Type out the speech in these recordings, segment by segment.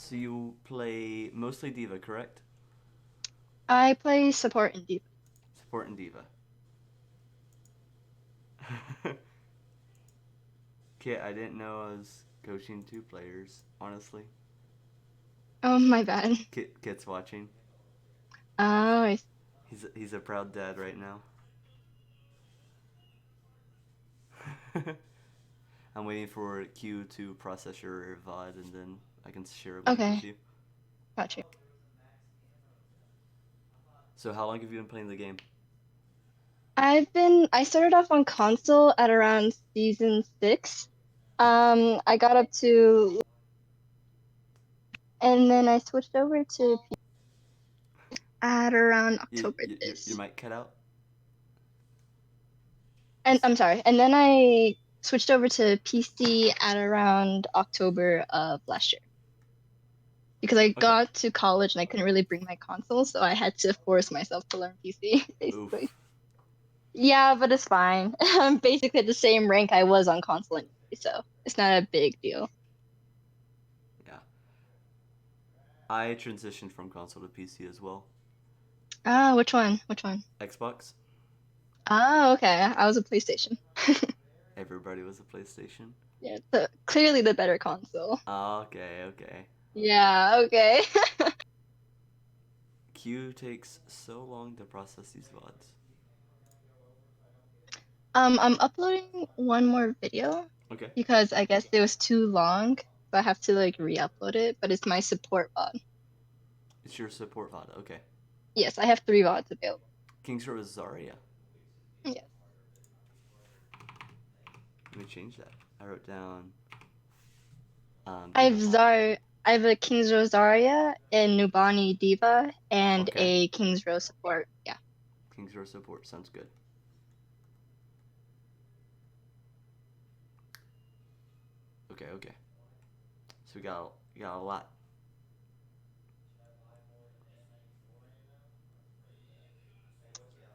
So you play mostly Diva, correct? I play support and defense. Support and Diva. Okay, I didn't know I was coaching two players, honestly. Oh, my bad. Kit's watching. Oh, He's a proud dad right now. I'm waiting for Q to process your VOD and then I can share a link with okay. you. Got you. So how long have you been playing the game? I started off on console at around season 6. I got up to, and then I switched over to at around October Your this. mic cut out? And I'm sorry. And then I switched over to PC at around October of last year because I Okay. got to college and I couldn't really bring my console, so I had to force myself to learn PC, basically. Oof. Yeah, but it's fine. I'm basically at the same rank I was on console anyway, so it's not a big deal. Yeah. I transitioned from console to PC as well. Ah, which one? Which one? Xbox. Oh, okay. I was a PlayStation. Everybody was a PlayStation. Yeah, so clearly the better console. Okay, okay. Yeah, okay. Q takes so long to process these VODs. I'm uploading one more video Okay. because I guess it was too long, so I have to like re-upload it, but it's my support VOD. It's your support VOD. Okay. Yes, I have 3 VODs available. King's Row is Zarya. Yes. Let me change that. I wrote down I have Diva. I have a King's Rosaria, a Nubani Diva, and Okay. a King's Row support. Yeah. King's Row support sounds good. Okay, okay. So we got a lot.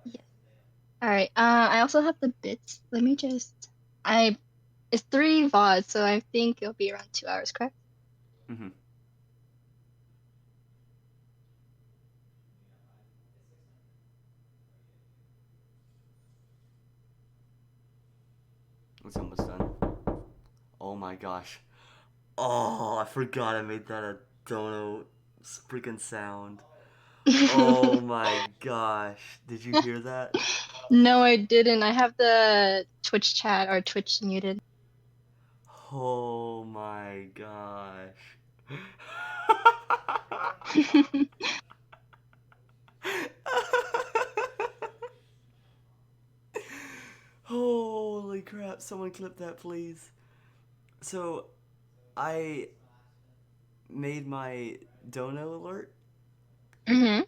Yes. All right. I also have the bits. Let me just. I It's 3 VODs, so I think it'll be around 2 hours, correct? Mm-hmm. It's almost done. Oh my gosh. Oh, I forgot I made that a dono freaking sound. Oh my gosh. Did you hear that? No, I didn't. I have the Twitch chat or Twitch muted. Oh my gosh. Holy crap, someone clip that please. So, I made my dono alert hmm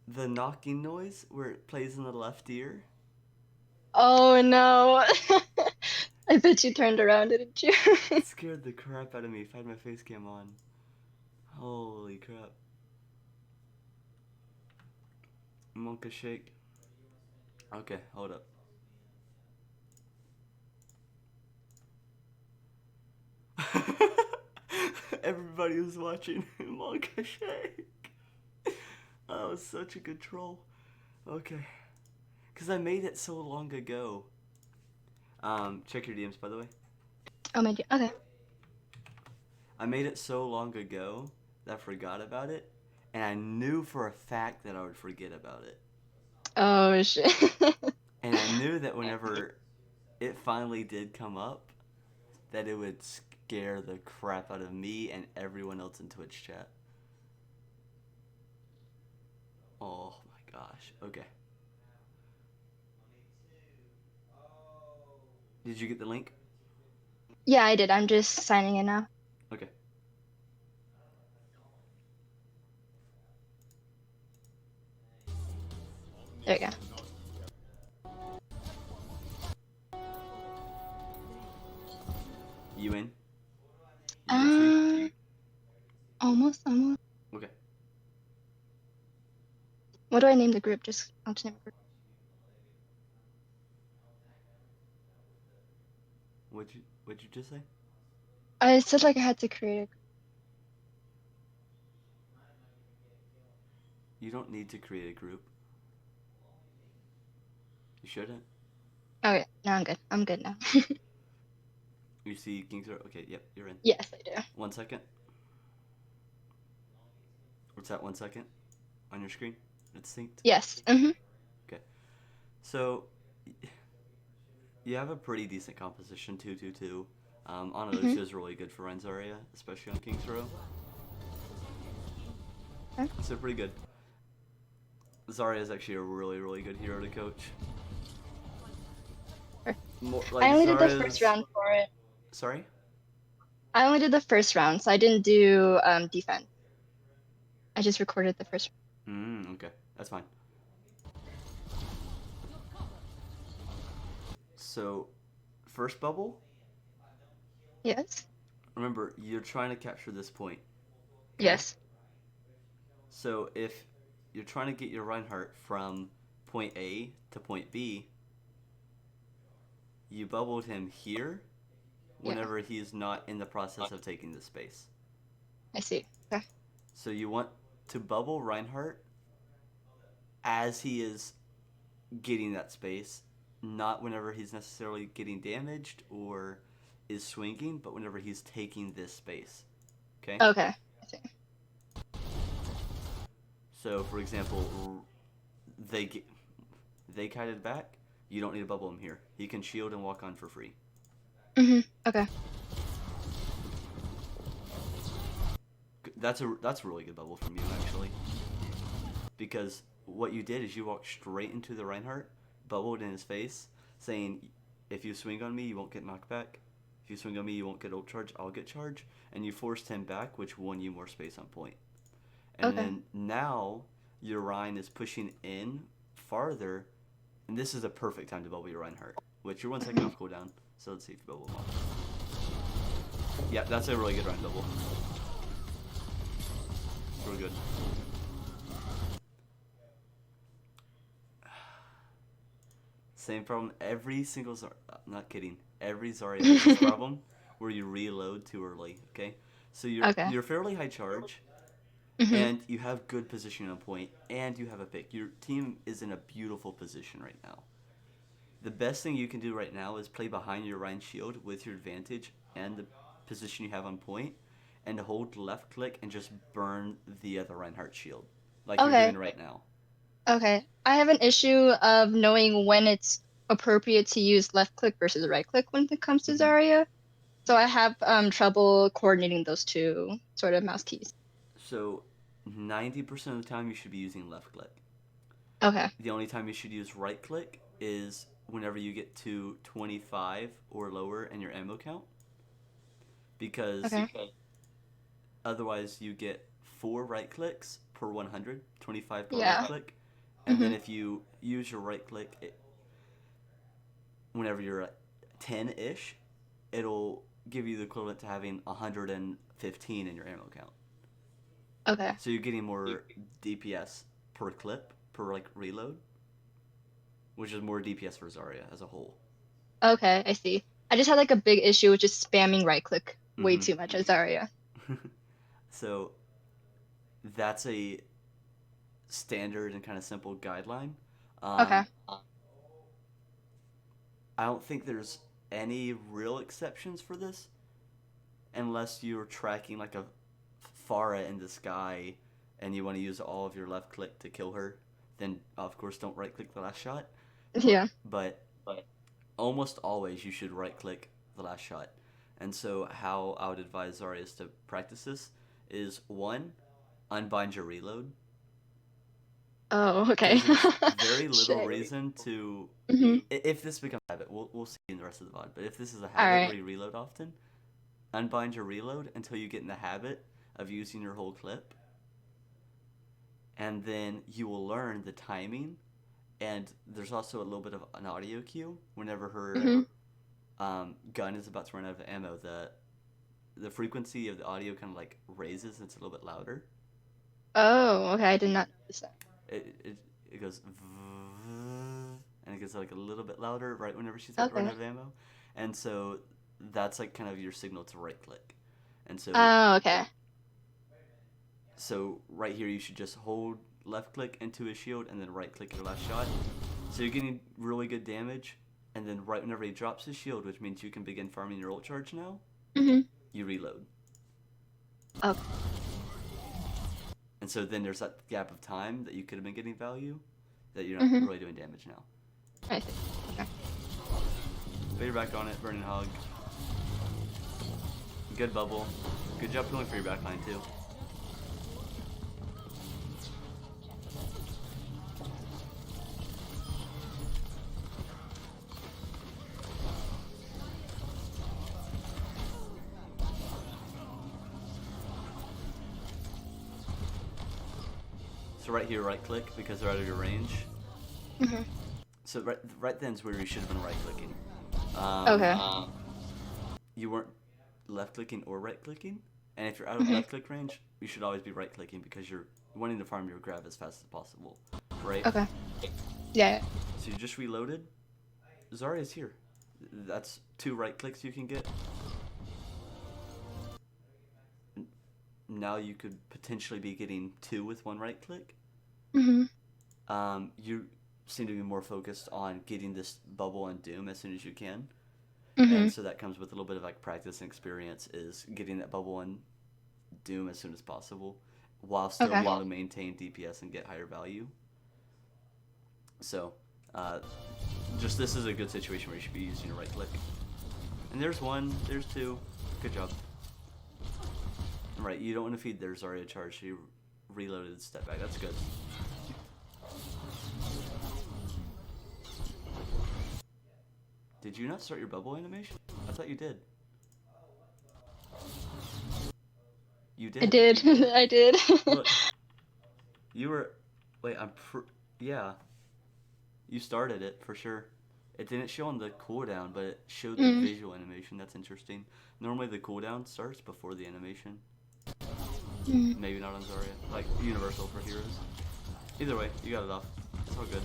the knocking noise where it plays in the left ear. Oh no. I bet you turned around, didn't you? It scared the crap out of me if I had my face cam on. Holy crap. Monka shake. Okay, hold up. Everybody was watching Monka shake. That was such a good troll. Okay. Because I made it so long ago. Check your DMs, by the way. Oh my God. Okay. I made it so long ago that I forgot about it, and I knew for a fact that I would forget about it. Oh shit. And I knew that whenever it finally did come up, that it would scare the crap out of me and everyone else in Twitch chat. Oh my gosh. Okay. Did you get the link? Yeah, I did. I'm just signing in now. Okay. There you go. You in? You good, see? Um, almost. Okay. What do I name the group? I'll just name a group. What'd you just say? I said like I had to create a group. You don't need to create a group. You shouldn't. Okay, now I'm good. I'm good now. You see King's Row? Okay, yep, you're in. Yes, I do. 1 second. What's that 1 second on your screen? It's synced. Yes. Mm-hmm. Okay. So you have a pretty decent composition, 2-2-2. Ana Mm-hmm. Lucia is really good for Diamond Zarya, especially on King's Row. Okay. So pretty good. Zarya is actually a really, really good hero to coach. Sure. More, I like only did the first Zarya's. round for it. Sorry? I only did the first round, so I didn't do defense. I just recorded the first. Okay. That's fine. So, first bubble, Yes. remember, you're trying to capture this point. Okay? Yes. So, if you're trying to get your Reinhardt from point A to point B, you bubbled him here Yeah. whenever he's not in the process of taking the space. I see. Okay. So, you want to bubble Reinhardt as he is getting that space, not whenever he's necessarily getting damaged or is swinging, but whenever he's taking this space. Okay? Okay. I see. So, for example, they get, they kited back. You don't need to bubble him here. He can shield and walk on for free. Mm-hmm. Okay. That's a really good bubble from you actually, because what you did is you walked straight into the Reinhardt, bubbled in his face, saying, "If you swing on me, you won't get knocked back. If you swing on me, you won't get ult charge. I'll get charge." And you forced him back, which won you more space on point. And Okay. then now your Ryan is pushing in farther, and this is a perfect time to bubble your Reinhardt, which you're 1 second Mm-hmm. off cooldown. So let's see if you bubble him off. Yeah, that's a really good Ryan bubble. Real good. Same problem. Every single Zarya. I'm not kidding. Every Zarya has this problem where you reload too early. Okay, so Okay. you're fairly high charge, Mm-hmm. and you have good position on point, and you have a pick. Your team is in a beautiful position right now. The best thing you can do right now is play behind your Ryan shield with your advantage and the position you have on point, and hold left click and just burn the other Reinhardt shield, like you're doing Okay. right now. Okay. I have an issue of knowing when it's appropriate to use left click versus right click when it comes to hmm Zarya. So I have trouble coordinating those two sort of mouse keys. So, 90% of the time you should be using left click. Okay. The only time you should use right click is whenever you get to 25 or lower in your ammo count, because Okay. otherwise you get 4 right clicks per 100, 25 per right Yeah. click, and then Mm-hmm. if you use your right click whenever you're at 10-ish, it'll give you the equivalent to having 115 in your ammo count. Okay. So you're getting more DPS per clip, per like reload, which is more DPS for Zarya as a whole. Okay. I see. I just had like a big issue with just spamming right click way Mm-hmm. too much as Zarya. So that's a standard and kind of simple guideline. Okay. Um, I don't think there's any real exceptions for this, unless you're tracking like a Pharah in the sky and you want to use all of your left click to kill her. Then of course don't right click the last shot. Yeah. But almost always you should right click the last shot. And so how I would advise Zarya to practice this is, one, unbind your reload, Oh, okay. because there's very little Shit. reason to. Mm-hmm. If this becomes a habit, we'll see in the rest of the VOD. But if this is a All habit right. where you reload often, unbind your reload until you get in the habit of using your whole clip, and then you will learn the timing. And there's also a little bit of an audio cue whenever her Mm-hmm. gun is about to run out of ammo. The frequency of the audio kind of like raises. And it's a little bit louder. Oh, okay. I did not notice that. It goes and it gets like a little bit louder right whenever she's about to run Okay. out of ammo, and so that's like kind of your signal to right click. And so Oh, okay. right here you should just hold left click into his shield and then right click your last shot. So you're getting really good damage, and then right whenever he drops his shield, which means you can begin farming your ult charge now, you reload. Okay. And so then there's that gap of time that you could have been getting value that you're not really doing damage now. I see. Okay. But you're back on it, Burning Hog. Good bubble. Good job pulling for your backline too. So right here, right click because they're out of your range. So right then is where you should have been right clicking. Okay. You weren't left clicking or right clicking, and if you're out of left click range, you should always be right clicking because you're wanting to farm your grab as fast as possible, right? Okay. Yeah. So you just reloaded. Zarya's here. That's 2 right clicks you can get. Now you could potentially be getting 2 with 1 right click. You seem to be more focused on getting this bubble and doom as soon as you can. And so that comes with a little bit of like practice and experience, is getting that bubble and doom as soon as possible while still being able to maintain DPS and get higher value. So just this is a good situation where you should be using your right click. And there's 1, there's 2. Good job. Right, you don't want to feed their Zarya charge, so you reloaded, step back. That's good. Did you not start your bubble animation? I thought you did. You did? I did. I did. Look, you were... Wait, yeah. You started it, for sure. It didn't show on the cooldown, but it showed the visual animation. That's interesting. Normally the cooldown starts before the animation. Maybe not on Zarya. Like, universal for heroes. Either way, you got it off. It's all good.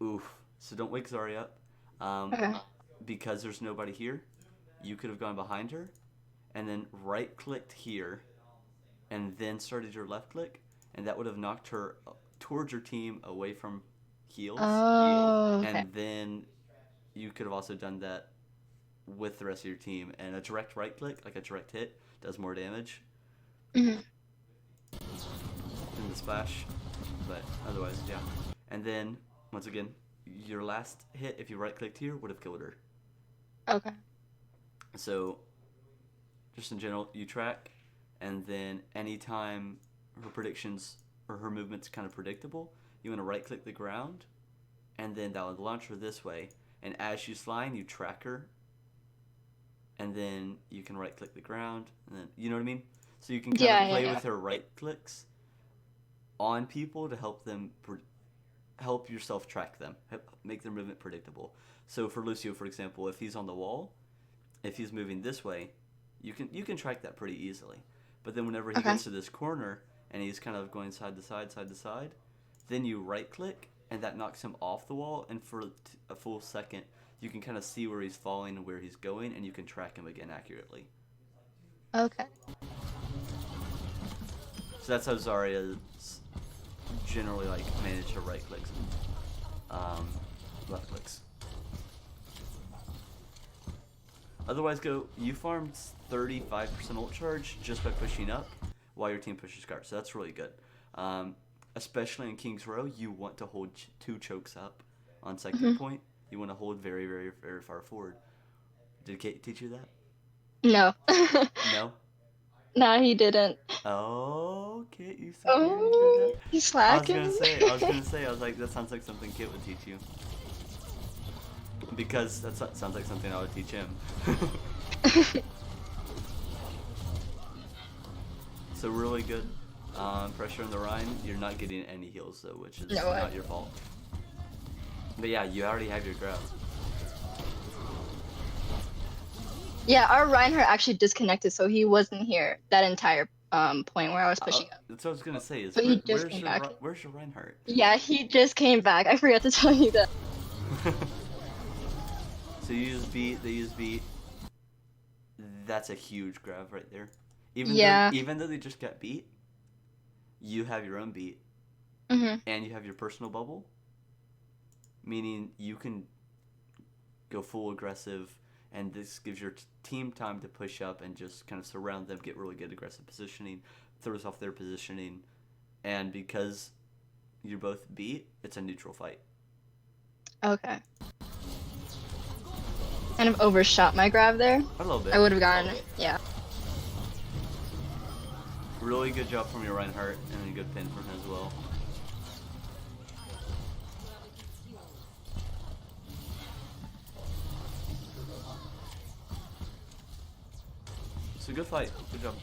Oof. So don't wake Zarya up. Because there's nobody here, you could have gone behind her, and then right-clicked here, and then started your left-click, and that would have knocked her towards your team away from heals. Oh, okay. And then you could have also done that with the rest of your team. And a direct right-click, like a direct hit, does more damage than the splash. But otherwise, yeah. And then, once again, your last hit, if you right-clicked here, would have killed her. Okay. So, just in general, you track, and then anytime her predictions or her movement's kind of predictable, you want to right-click the ground, and then that would launch her this way. And as she's flying, you track her, and then you can right-click the ground, and then, you know what I mean? So you can kind of play with her right-clicks on people to help them help yourself track them, make their movement predictable. So for Lucio, for example, if he's on the wall, if he's moving this way, you can track that pretty easily. But then whenever he gets to this corner and he's kind of going side to side, then you right click and that knocks him off the wall, and for a full second you can kind of see where he's falling and where he's going, and you can track him again accurately. Okay. So that's how Zarya generally like manage her right clicks and left clicks. Otherwise, you farmed 35% ult charge just by pushing up while your team pushes guard. So that's really good. Especially in King's Row, you want to hold 2 chokes up on second point. You want to hold very, very, very far forward. Did Kate teach you that? No. No? No, he didn't. Oh, Kit, you said you didn't do that? He's slacking. I was like, that sounds like something Kit would teach you. Because that sounds like something I would teach him. So really good pressure on the Rhine. You're not getting any heals though, which is not your fault. But yeah, you already have your grab. Yeah, our Reinhardt actually disconnected, so he wasn't here that entire point where I was pushing up. That's what I was gonna say. Is But he just came back. Where's your Reinhardt? Yeah, he just came back. I forgot to tell you that. So they use beat. That's a huge grab right there. Even though they just got beat, you have your own beat Mm-hmm. and you have your personal bubble, meaning you can go full aggressive, and this gives your team time to push up and just kind of surround them, get really good aggressive positioning, throws off their positioning, and because you're both beat, it's a neutral fight. Okay. Kind of overshot my grab there. A little bit. I would have gotten, yeah. Really good job from your Reinhardt, and a good pin from him as well. It's a good fight. Good job.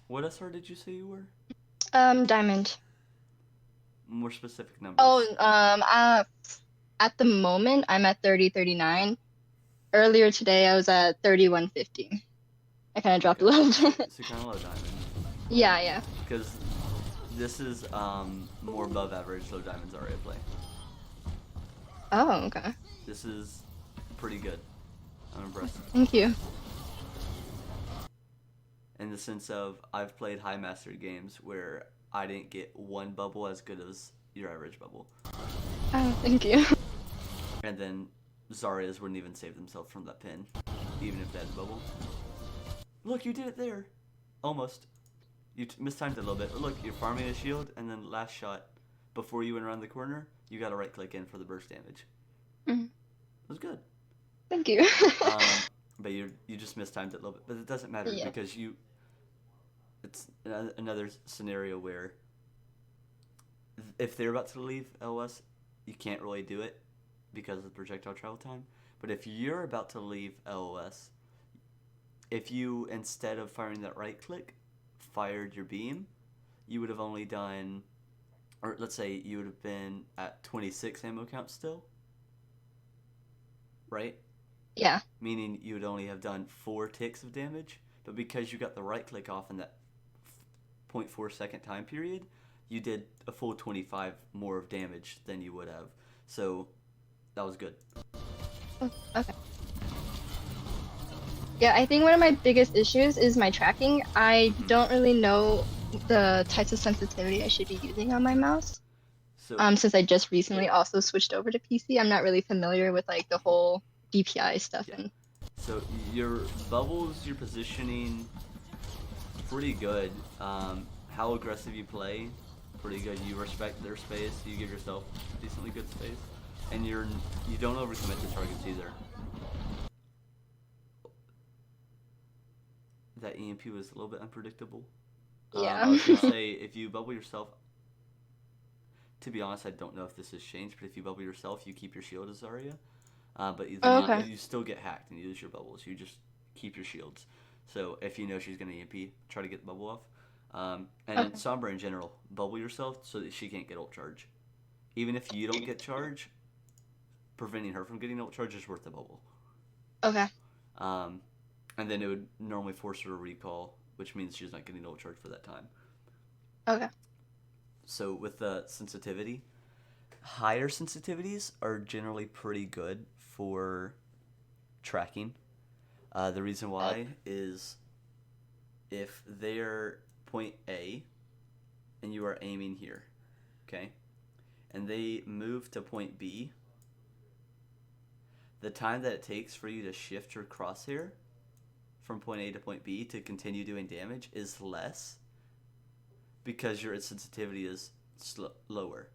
What SR did you say you were? Diamond. More specific numbers. Oh, at the moment, I'm at 30-39. Earlier today, I was at 31-50. I kind of dropped a little bit. So kind of low diamond. Yeah. Because this is more above average low Diamond Zarya play. Oh, okay. This is pretty good. I'm impressed. Thank you. In the sense of, I've played high mastery games where I didn't get one bubble as good as your average bubble. Oh, thank you. And then Zarya's wouldn't even save themselves from that pin, even if they had the bubble. Look, you did it there. Almost. You mistimed it a little bit. But look, you're farming a shield, and then last shot, before you went around the corner, you got to right click in for the burst damage. Mm-hmm. It was good. Thank you. But you just mistimed it a little bit. But it doesn't matter because it's another scenario where if they're about to leave LOS, you can't really do it because of the projectile travel time. But if you're about to leave LOS, if you, instead of firing that right click, fired your beam, you would have only done, or let's say you would have been at 26 ammo count still, right? Yeah. Meaning you would only have done 4 ticks of damage, but because you got the right click off in that 0.4 second time period, you did a full 25 more of damage than you would have. So that was good. Okay. Yeah, I think one of my biggest issues is my tracking. I don't really know the types of sensitivity I should be using on my mouse. So Since I just recently also switched over to PC, I'm not really familiar with like the whole DPI stuff. yeah. So your bubbles, your positioning, pretty good. How aggressive you play, pretty good. You respect their space. You give yourself decently good space, and you don't overcommit to targets either. That EMP was a little bit unpredictable. Yeah. I was gonna say, if you bubble yourself, to be honest, I don't know if this has changed, but if you bubble yourself, you keep your shield as Zarya. But then you still get hacked and you lose your bubbles. You just keep your shields. So if you know she's gonna EMP, try to get the bubble off. And Sombra in general, bubble yourself so that she can't get ult charge. Even if you don't get charge, preventing her from getting ult charge is worth the bubble. Okay. And then it would normally force her to recall, which means she's not getting ult charge for that time. Okay. So with the sensitivity, higher sensitivities are generally pretty good for tracking. The reason why is if they're point A and you are aiming here, okay, and they move to point B, the time that it takes for you to shift your crosshair from point A to point B to continue doing damage is less because your sensitivity is lower,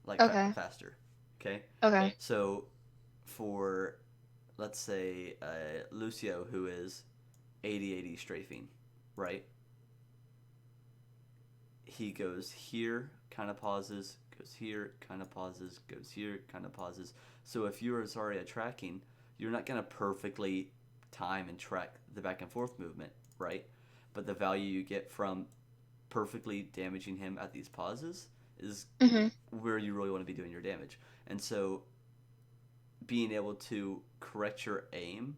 like faster. Okay? Okay. So for, let's say, Lucio, who is 80-80 strafing, right? He goes here, kind of pauses, goes here, kind of pauses, goes here, kind of pauses. So if you're Zarya tracking, you're not going to perfectly time and track the back and forth movement, right? But the value you get from perfectly damaging him at these pauses is where you really want to be doing your damage. And so being able to correct your aim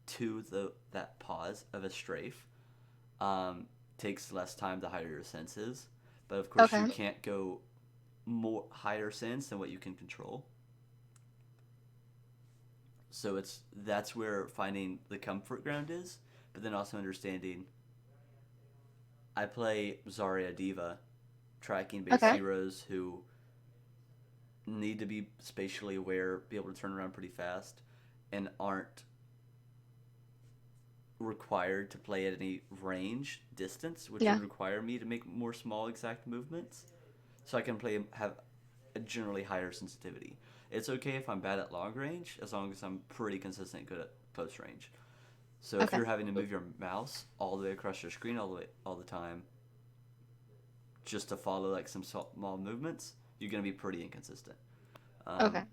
to that pause of a strafe takes less time the higher your sense is. But of course you can't go more higher sense than what you can control. So that's where finding the comfort ground is, but then also understanding I play Zarya Diva, tracking based Okay. heroes who need to be spatially aware, be able to turn around pretty fast, and aren't required to play at any range distance, which Yeah. would require me to make more small exact movements. So I can play have a generally higher sensitivity. It's okay if I'm bad at long range as long as I'm pretty consistent and good at close range. So if Okay. you're having to move your mouse all the way across your screen all the time just to follow like some small movements, you're gonna be pretty inconsistent. Okay. Um,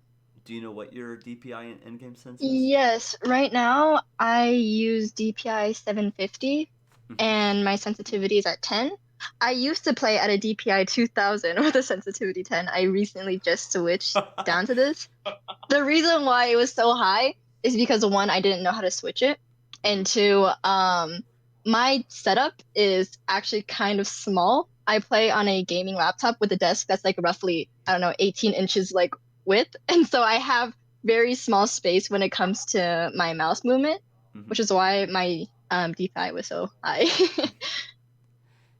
do you know what your DPI and endgame sense is? Yes, right now I use DPI 750 Mm-hmm. and my sensitivity is at 10. I used to play at a DPI 2000 with a sensitivity 10. I recently just switched down to this. The reason why it was so high is because one, I didn't know how to switch it, Mm-hmm. and two, my setup is actually kind of small. I play on a gaming laptop with a desk that's like roughly, I don't know, 18 inches like width, and so I have very small space when it comes to my mouse movement, Mm-hmm. which is why my DPI was so high.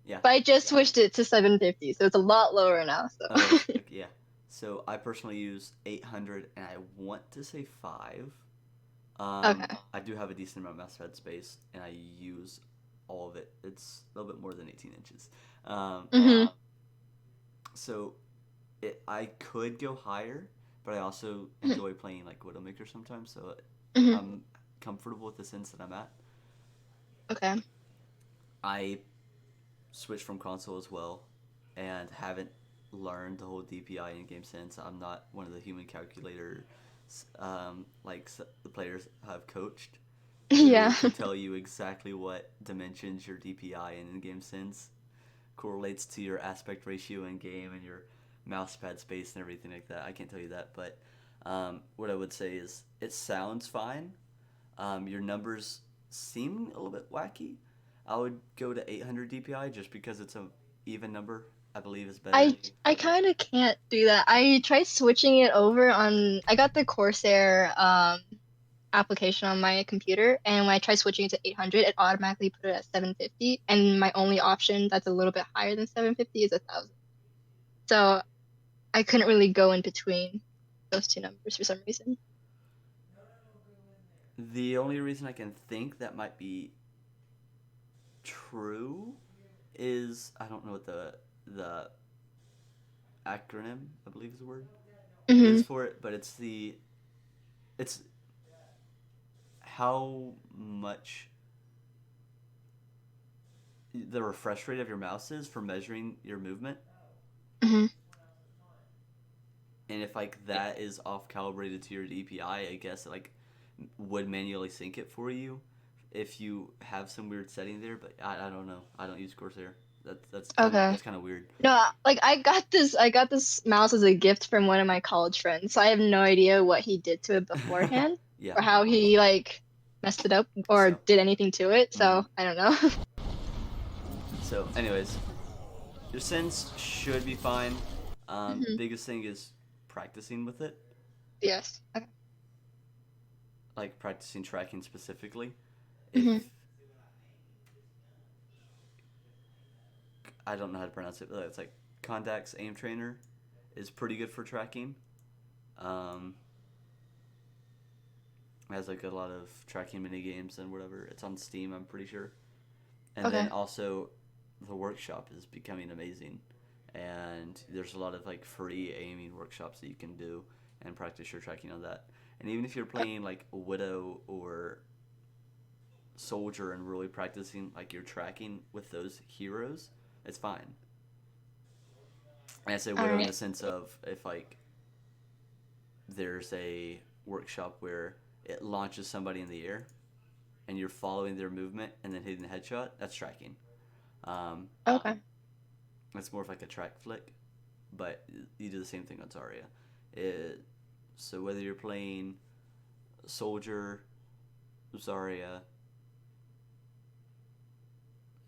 Yeah. But I just switched it to 750, so it's a lot lower now. Oh, So okay, yeah. So I personally use 800 and I want to say 5. okay. I do have a decent amount of mouse pad space and I use all of it. It's a little bit more than 18 inches. Um, Hmm. so I could go higher, but I also enjoy playing like Widowmaker sometimes, so Hmm. I'm comfortable with the sense that I'm at. Okay. I switched from console as well and haven't learned the whole DPI in game sense. I'm not one of the human calculator like the players have coached who Yeah. can tell you exactly what dimensions your DPI and in-game sense correlates to your aspect ratio in game and your mouse pad space and everything like that. I can't tell you that, but what I would say is it sounds fine. Your numbers seem a little bit wacky. I would go to 800 DPI just because it's a even number. I believe is better. I kind of can't do that. I tried switching it over on I got the Corsair application on my computer, and when I tried switching it to 800, it automatically put it at 750, and my only option that's a little bit higher than 750 is 1,000. So I couldn't really go in between those two numbers for some reason. The only reason I can think that might be true is I don't know what the acronym I believe is the word is Hmm. for it, but it's how much the refresh rate of your mouse is for measuring your movement, Hmm. and if like that is off calibrated to your DPI, I guess it like would manually sync it for you if you have some weird setting there. But I don't know. I don't use Corsair. Okay. That's kind of weird. No, like I got this mouse as a gift from one of my college friends. So I have no idea what he did to it beforehand Yeah. or how he like messed it up or So. did anything to it. Mhm. So I don't know. So, anyways, your sense should be fine. Hmm. Biggest thing is practicing with it, Yes. Okay. like practicing tracking specifically. If Hmm. I don't know how to pronounce it, but it's like Condac's Aim Trainer is pretty good for tracking. Um, it has like a lot of tracking mini games and whatever. It's on Steam, I'm pretty sure. And then Okay. also, the workshop is becoming amazing, and there's a lot of like free aiming workshops that you can do and practice your tracking on that. And even if you're playing like a Widow or Soldier and really practicing like your tracking with those heroes, it's fine. And I say All Widow in right. the sense of if like there's a workshop where it launches somebody in the air and you're following their movement and then hitting the headshot, that's tracking. Um, Okay. it's more of like a track flick, but you do the same thing on Zarya. It, so whether you're playing Soldier, Zarya,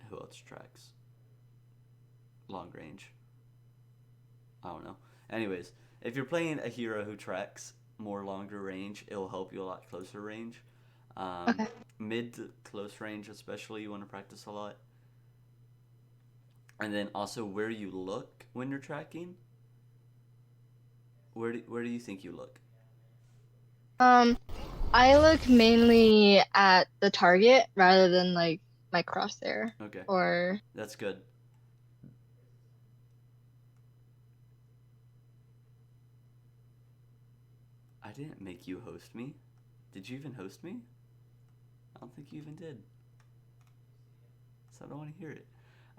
who else tracks? Long range. I don't know. Anyways, if you're playing a hero who tracks more longer range, it'll help you a lot closer range. Um, Okay. Mid to close range especially, you want to practice a lot. And then also where you look when you're tracking. Where do you think you look? Um, I look mainly at the target rather than like my crosshair Okay, or that's good. I didn't make you host me. Did you even host me? I don't think you even did. So I don't want to hear it.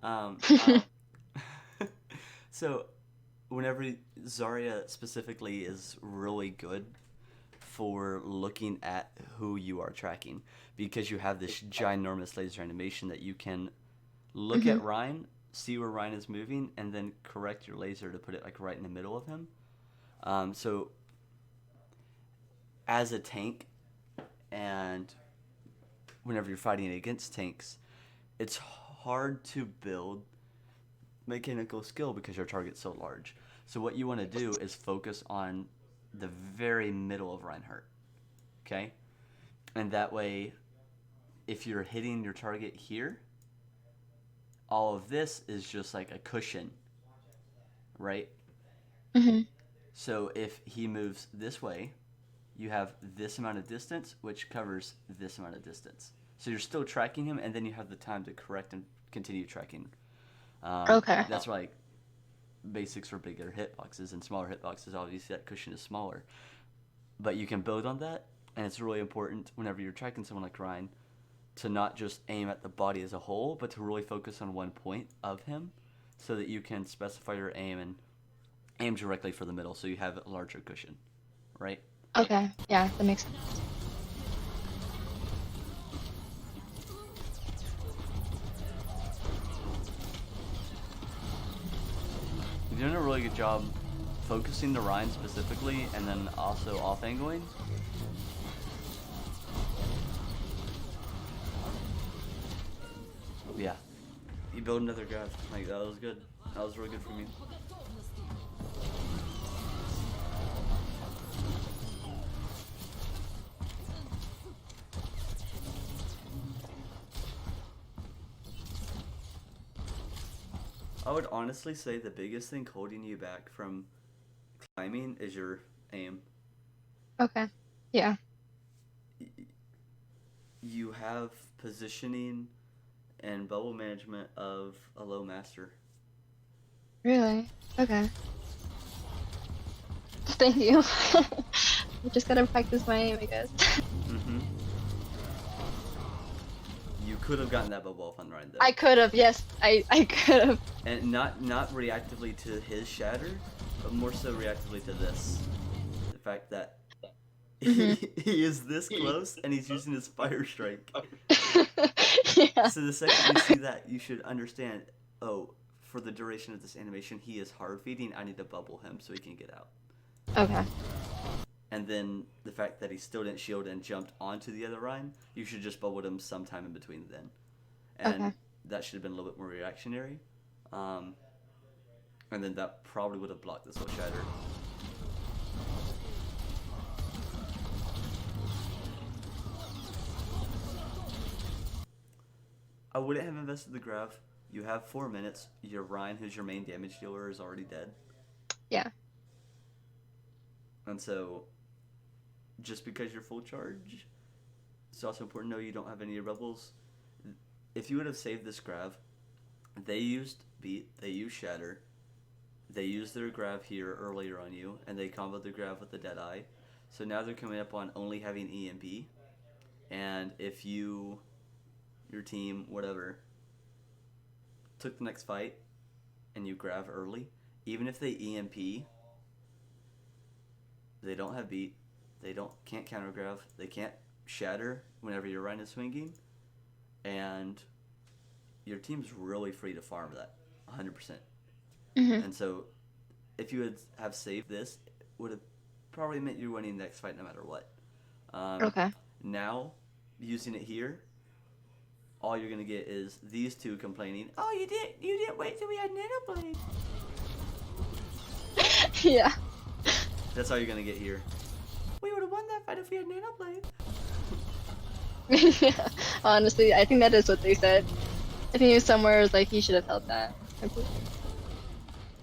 Um, so whenever Zarya specifically is really good for looking at who you are tracking, because you have this ginormous laser animation that you can look Mhm. at Ryan, see where Ryan is moving, and then correct your laser to put it like right in the middle of him. So as a tank, and whenever you're fighting against tanks, it's hard to build mechanical skill because your target's so large. So what you want to do is focus on the very middle of Reinhardt, okay? And that way, if you're hitting your target here, all of this is just like a cushion, right? Mhm. So if he moves this way, you have this amount of distance, which covers this amount of distance. So you're still tracking him, and then you have the time to correct and continue tracking. Okay. That's why basics for bigger hitboxes and smaller hitboxes, obviously that cushion is smaller. But you can build on that, and it's really important whenever you're tracking someone like Ryan to not just aim at the body as a whole, but to really focus on one point of him so that you can specify your aim and aim directly for the middle so you have a larger cushion, right? Okay. Yeah, that makes sense. You're doing a really good job focusing the Ryan specifically and then also off-angling. Yeah. You build another grab. Like, that was good. That was really good from you. I would honestly say the biggest thing holding you back from climbing is your aim. Okay. Yeah. You have positioning and bubble management of a low master. Really? Okay. Thank you. I just gotta practice my aim, I guess. Mm-hmm. You could have gotten that bubble off on Ryan though. I could have, yes, I could have. And not reactively to his shatter, but more so reactively to this. The fact that Mhm. he is this close and he's using his fire strike. Yeah. So the second you see that, you should understand, oh, for the duration of this animation, he is hard feeding. I need to bubble him so he can get out. Okay. And then the fact that he still didn't shield and jumped onto the other Ryan, you should just bubble him sometime in between then. And Okay. that should have been a little bit more reactionary. And then that probably would have blocked this whole shatter. I wouldn't have invested the graph. You have 4 minutes. Your Ryan, who's your main damage dealer, is already dead. Yeah. And so, just because you're full charge, it's also important to know you don't have any rebels. If you would have saved this grav, they used beat, they used shatter, they used their grav here earlier on you, and they comboed the grav with the Deadeye. So now they're coming up on only having EMP. And if you, your team, whatever, took the next fight and you grav early, even if they EMP, they don't have beat, they can't counter grav, they can't shatter whenever your Rhino is swinging, and your team's really free to farm that 100%. Mhm. And so if you would have saved this, it would have probably meant you're winning the next fight no matter what. Okay. Now, using it here, all you're gonna get is these two complaining, "Oh, you didn't wait till we had Nanoblade." Yeah. That's all you're gonna get here. We would have won that fight if we had Nanoblade. Yeah, honestly, I think that is what they said. I think it was somewhere it was like he should have held that.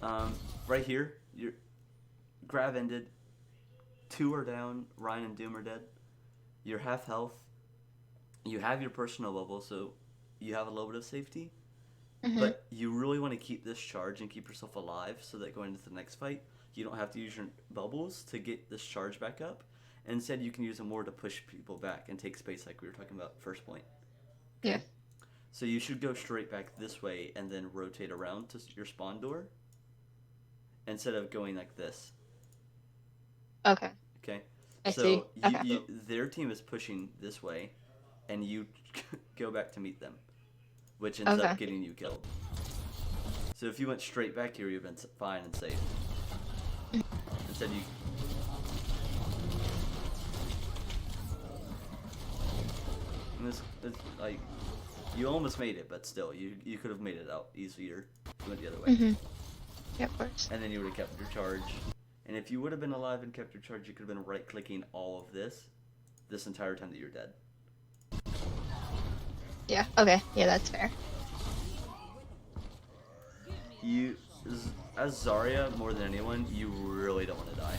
Um, right here, your grab ended. 2 are down. Ryan and Doom are dead. You're half health. You have your personal bubble, so you have a little bit of safety. Mm-hmm. But you really want to keep this charge and keep yourself alive so that going into the next fight, you don't have to use your bubbles to get this charge back up. Instead, you can use them more to push people back and take space like we were talking about first point. Yeah. Okay? So you should go straight back this way and then rotate around to your spawn door instead of going like this. Okay. Okay? I So see. Okay. their team is pushing this way and you go back to meet them, which ends Okay. up getting you killed. So if you went straight back here, you've been fine and safe. Instead, you. And this, like, you almost made it, but still, you could have made it out easier. You went the other way. Mm-hmm. Yeah, of course. And then you would have kept your charge. And if you would have been alive and kept your charge, you could have been right-clicking all of this entire time that you're dead. Yeah. Okay. Yeah, that's fair. You, as Zarya, more than anyone, you really don't want to die.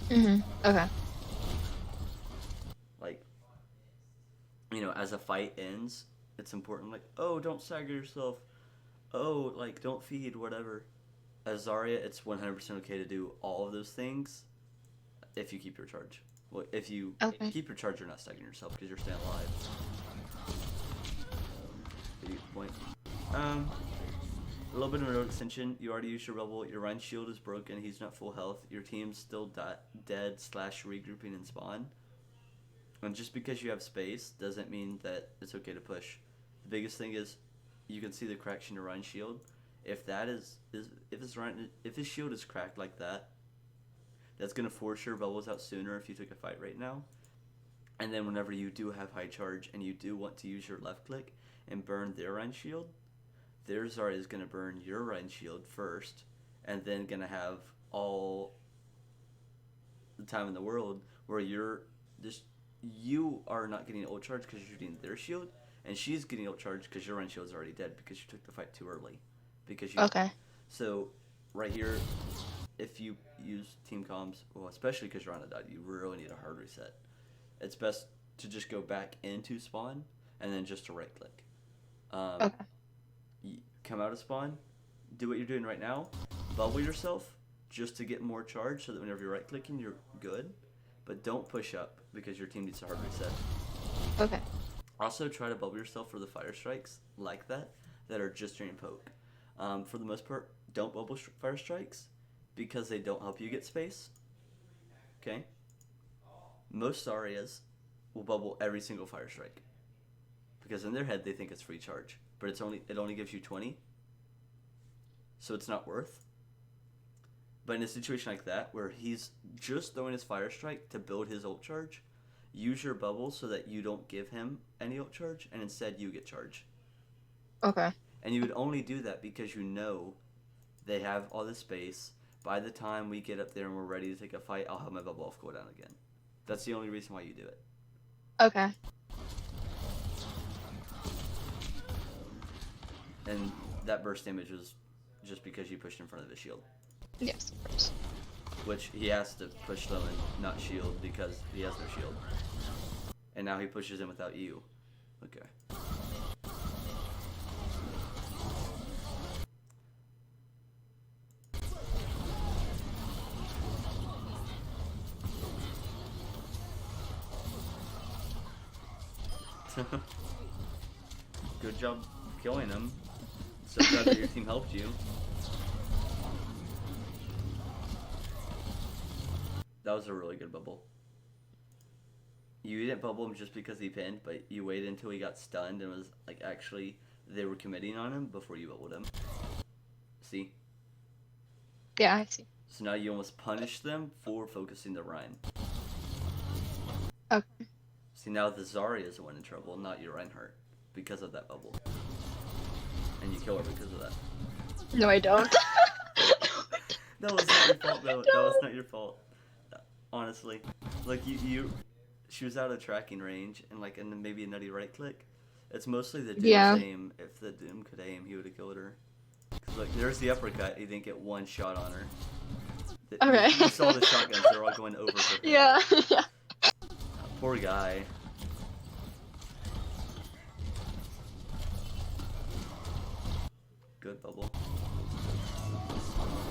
Mm-hmm. Okay. Like, you know, as a fight ends, it's important, like, oh, don't stagger yourself. Oh, like, don't feed, whatever. As Zarya, it's 100% okay to do all of those things if you keep your charge. Well, if you keep your charge, you're not staggering yourself because you're staying alive. Good point. A little bit of a note extension. You already used your bubble. Your Rhine shield is broken. He's not full health. Your team's still dead / regrouping in spawn. And just because you have space doesn't mean that it's okay to push. The biggest thing is you can see the cracks in your Rhine shield. If that if his shield is cracked like that, that's gonna force your bubbles out sooner if you took a fight right now. And then whenever you do have high charge and you do want to use your left click and burn their Rhine shield, their Zarya is gonna burn your Rhine shield first, and then gonna have all the time in the world where you are not getting ult charge because you're shooting their shield, and she's getting ult charge because your Rhine shield is already dead because you took the fight too early. Because you. Okay. So, right here, if you use team comms, well, especially because you're on a dot, you really need a hard reset. It's best to just go back into spawn and then just to right click. Okay. Come out of spawn, do what you're doing right now, bubble yourself just to get more charge so that whenever you're right clicking, you're good. But don't push up because your team needs a hard reset. Okay. Also, try to bubble yourself for the fire strikes like that are just during poke. For the most part, don't bubble fire strikes because they don't help you get space. Okay? Most Zaryas will bubble every single fire strike because in their head they think it's free charge, but it only gives you 20, so it's not worth. But in a situation like that where he's just throwing his fire strike to build his ult charge, use your bubble so that you don't give him any ult charge and instead you get charge. Okay. And you would only do that because you know they have all this space. By the time we get up there and we're ready to take a fight, I'll have my bubble off cooldown again. That's the only reason why you do it. Okay. And that burst damage was just because you pushed in front of his shield. Yes, of course. Which he has to push them and not shield because he has no shield. And now he pushes in without you. Okay. Good job killing him. So glad that your team helped you. That was a really good bubble. You didn't bubble him just because he pinned, but you waited until he got stunned and was like actually they were committing on him before you bubbled him. See? Yeah, I see. So now you almost punished them for focusing the Rhine. Okay. See, now the Zarya is the one in trouble, not your Reinhardt, because of that bubble. And you kill her because of that. No, I don't. That was not your fault, though. That was not your fault. Honestly. Like, you she was out of tracking range and like and then maybe a nutty right click. It's mostly the Doom's Yeah. aim. If the Doom could aim, he would have killed her. 'Cause, like there's the uppercut. He didn't get one shot on her. Okay. You saw the shotguns. They're all going over her head. Yeah. Yeah. Poor guy. Good bubble.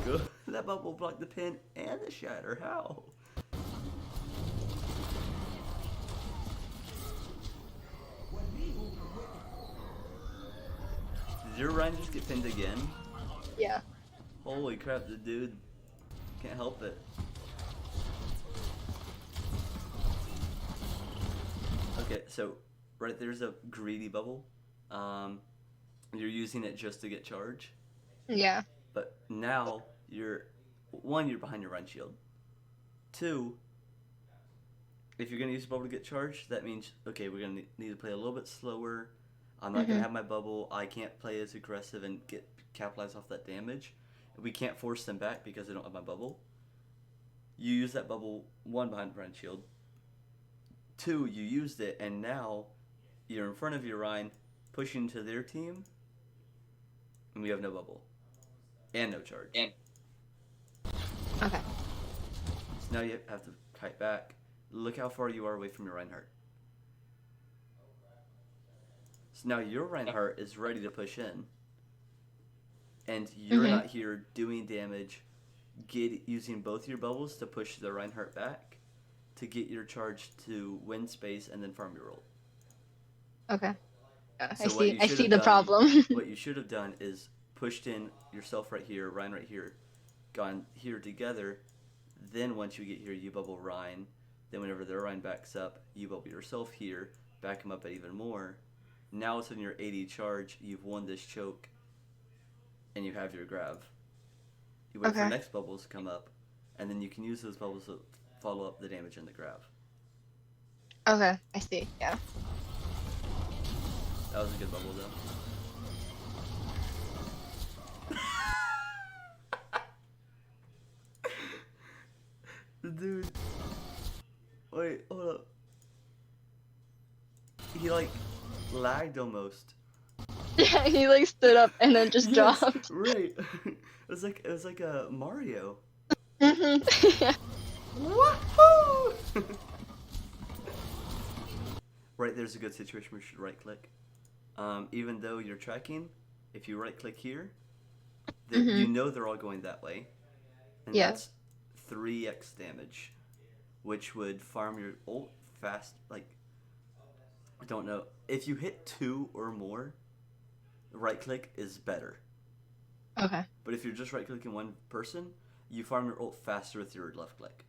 Good. That bubble blocked the pin and the shatter. How? Did your Ryan just get pinned again? Yeah. Holy crap, the dude can't help it. Okay, so right there's a greedy bubble. You're using it just to get charge. Yeah. But now you're behind your run shield. 2, if you're gonna use the bubble to get charged, that means okay, we're gonna need to play a little bit slower. I'm not gonna have my bubble. I can't play as aggressive and capitalize off that damage. We can't force them back because they don't have my bubble. You use that bubble 1 behind run shield. 2, you used it, and now you're in front of your Rhine, pushing to their team, and we have no bubble and no charge. Okay. So now you have to kite back. Look how far you are away from your Reinhardt. So now your Reinhardt is ready to push in, and you're not here doing damage, using both your bubbles to push the Reinhardt back to get your charge to win space and then farm your ult. Okay. Yeah, So I see the problem. What you should have done is pushed in yourself right here, Ryan right here, gone here together. Then once you get here, you bubble Ryan. Then whenever their Ryan backs up, you bubble yourself here, back him up at even more. Now it's in your 80 charge. You've won this choke, and you have your grab. You wait for next bubbles to come up, and then you can use those bubbles to follow up the damage in the grab. Okay, I see. Yeah. That was a good bubble, though. The dude. Wait, hold up. He like lagged almost. Yeah, he like stood up and then just dropped. Right. It was like a Mario. Yeah. Woohoo! Right there's a good situation where you should right click. Even though you're tracking, if you right click here, then you know they're all going that way. And that's 3x damage, which would farm your ult fast. Like, I don't know. If you hit 2 or more, right click is better. Okay. But if you're just right clicking one person, you farm your ult faster with your left click.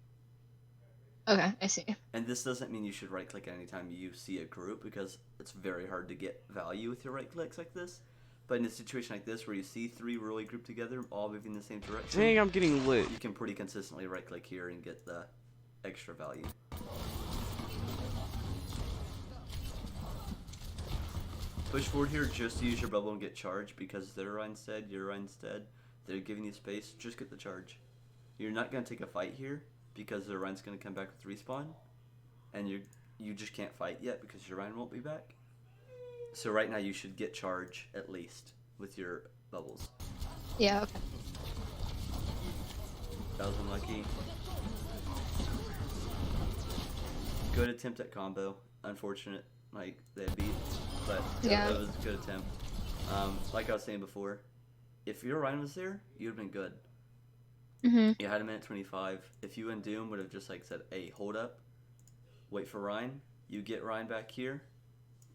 Okay, I see. And this doesn't mean you should right click anytime you see a group, because it's very hard to get value with your right clicks like this. But in a situation like this where you see 3 really grouped together, all moving in the same direction, Dang, I'm getting lit. you can pretty consistently right click here and get the extra value. Push forward here just to use your bubble and get charged, because their Ryan's dead, your Ryan's dead. They're giving you space, just get the charge. You're not going to take a fight here, because their Ryan's going to come back with respawn, and you just can't fight yet because your Ryan won't be back. So right now you should get charge at least with your bubbles. Yeah, okay. That was unlucky. Good attempt at combo. Unfortunate, like they beat, but Yeah. it was a good attempt. Like I was saying before, if your Ryan was there, you'd have been good. You had a minute 25. If you and Doom would have just like said, "Hey, hold up, wait for Ryan." You get Ryan back here,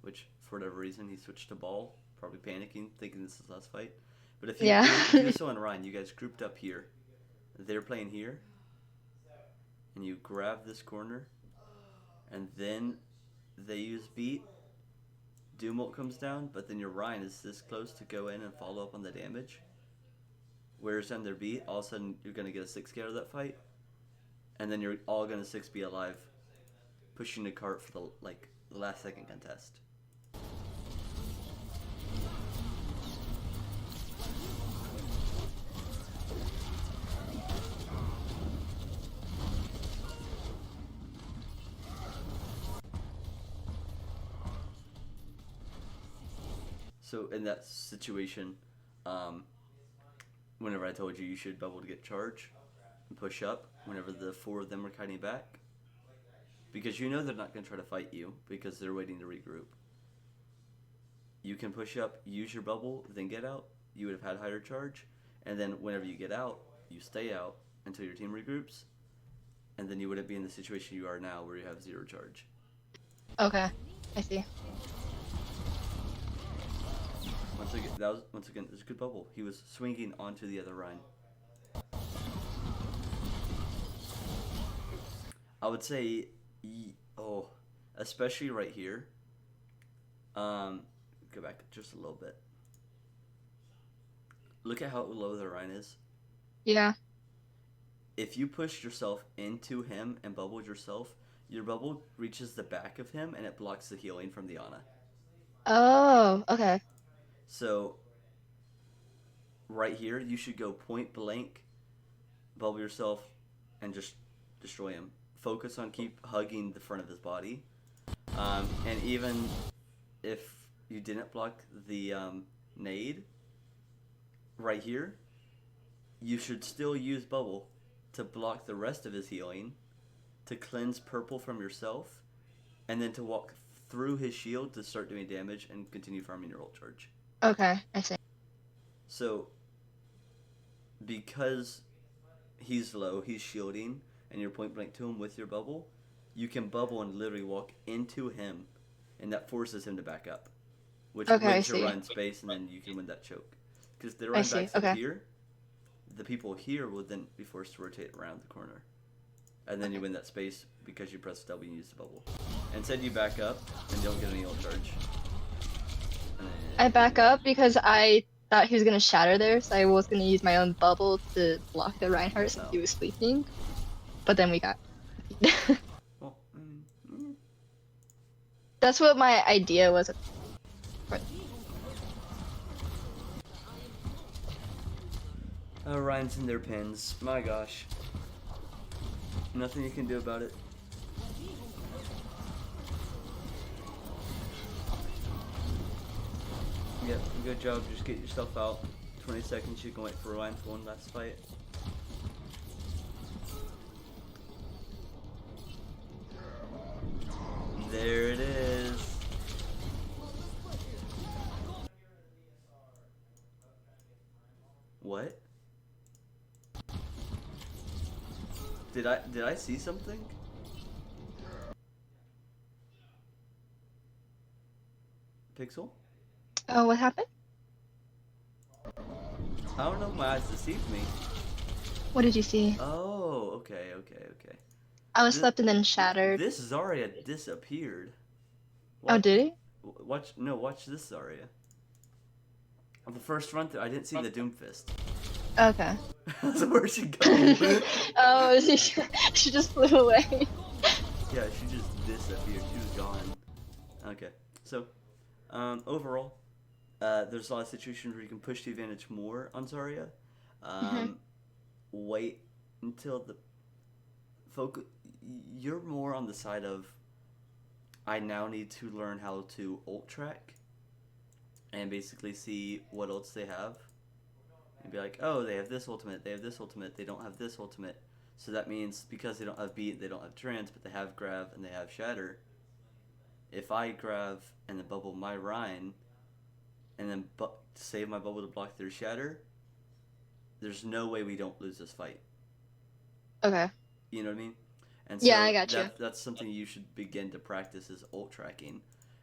which for whatever reason he switched to ball, probably panicking, thinking this is his last fight. But if you, if you saw and Ryan, you guys grouped up here, they're playing here, and you grab this corner, and then they use beat. Doom ult comes down, but then your Ryan is this close to go in and follow up on the damage. Whereas on their beat, all of a sudden you're going to get a 6k out of that fight. And then you're all going to 6 be alive, pushing the cart for the last second contest. So in that situation, um, whenever I told you should bubble to get charge and push up, whenever the four of them are kiting back, because you know they're not going to try to fight you because they're waiting to regroup. You can push up, use your bubble, then get out. You would have had higher charge, and then whenever you get out, you stay out until your team regroups, and then you wouldn't be in the situation you are now where you have zero charge. Okay, I see. Once again, it was a good bubble. He was swinging onto the other Rhine. I would say, oh, especially right here. Go back just a little bit. Look at how low the Rhine is. Yeah. If you push yourself into him and bubbled yourself, your bubble reaches the back of him and it blocks the healing from the Ana. Oh, okay. So right here, you should go point blank, bubble yourself, and just destroy him. Focus on keep hugging the front of his body, and even if you didn't block the nade right here, you should still use bubble to block the rest of his healing, to cleanse purple from yourself, and then to walk through his shield to start doing damage and continue farming your ult charge. Okay, I see. So, because he's low, he's shielding, and you're point blank to him with your bubble, you can bubble and literally walk into him, and that forces him to back up, which Okay, I wins your see. run space, and then you can win that choke. Because the I run see. backs up Okay. here, the people here will then be forced to rotate around the corner. And then you win that space because you press W and use the bubble. Instead, you back up and don't get any ult charge. I back up because I thought he was gonna shatter there, so I was gonna use my own bubble to block the Reinhardt since he was sleeping. But then we got. Well, That's what my idea was. Ryan's in their pins. My gosh. Nothing you can do about it. Yep, good job. Just get yourself out. 20 seconds, you can wait for Ryan for one last fight. There it is. What? Did I see something? Pixel? Oh, what happened? I don't know if my eyes deceived me. What did you see? Oh, okay. I was slept and then shattered. This Zarya disappeared. Oh, did he? Watch this Zarya. On the first run through, I didn't see the Doomfist. Okay. So where'd she go? Oh, she just flew away. Yeah, she just disappeared. She was gone. Okay, so overall, there's a lot of situations where you can push the advantage more on Zarya. Wait until the focus. You're more on the side of I now need to learn how to ult track and basically see what ults they have. And be like, oh, they have this ultimate, they don't have this ultimate. So that means because they don't have beat, they don't have trance, but they have grav and they have shatter. If I grav and then bubble my Rhine and then save my bubble to block their shatter, there's no way we don't lose this fight. Okay. You know what I mean? And so Yeah, I got you. That's something you should begin to practice is ult tracking.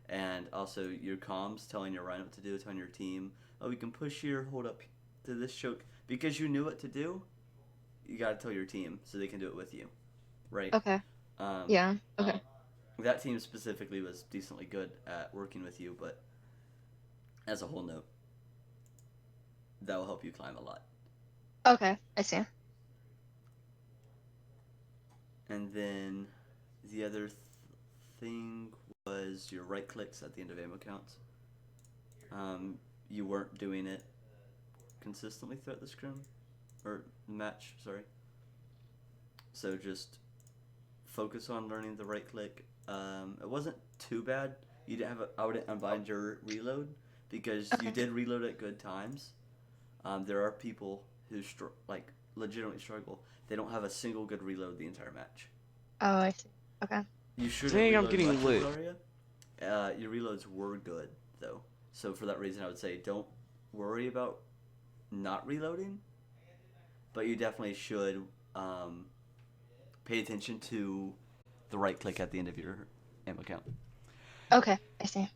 And also your comms, telling your Rhine what to do, telling your team, oh, we can push here, hold up to this choke. Because you knew what to do, you gotta tell your team so they can do it with you. Right? Okay. Yeah. Okay. That team specifically was decently good at working with you, but as a whole note, that will help you climb a lot. Okay, I see. And then the other thing was your right clicks at the end of ammo counts. You weren't doing it consistently throughout the scrim or match, sorry. So just focus on learning the right click. It wasn't too bad. You didn't have I wouldn't unbind your reload, because you Okay. did reload at good times. There are people who legitimately struggle. They don't have a single good reload the entire match. Oh, I see. Okay. You shouldn't Dang, I'm reload getting much with lit. Zarya. Your reloads were good though, so for that reason, I would say don't worry about not reloading, but you definitely should pay attention to the right click at the end of your ammo count. Okay, I see.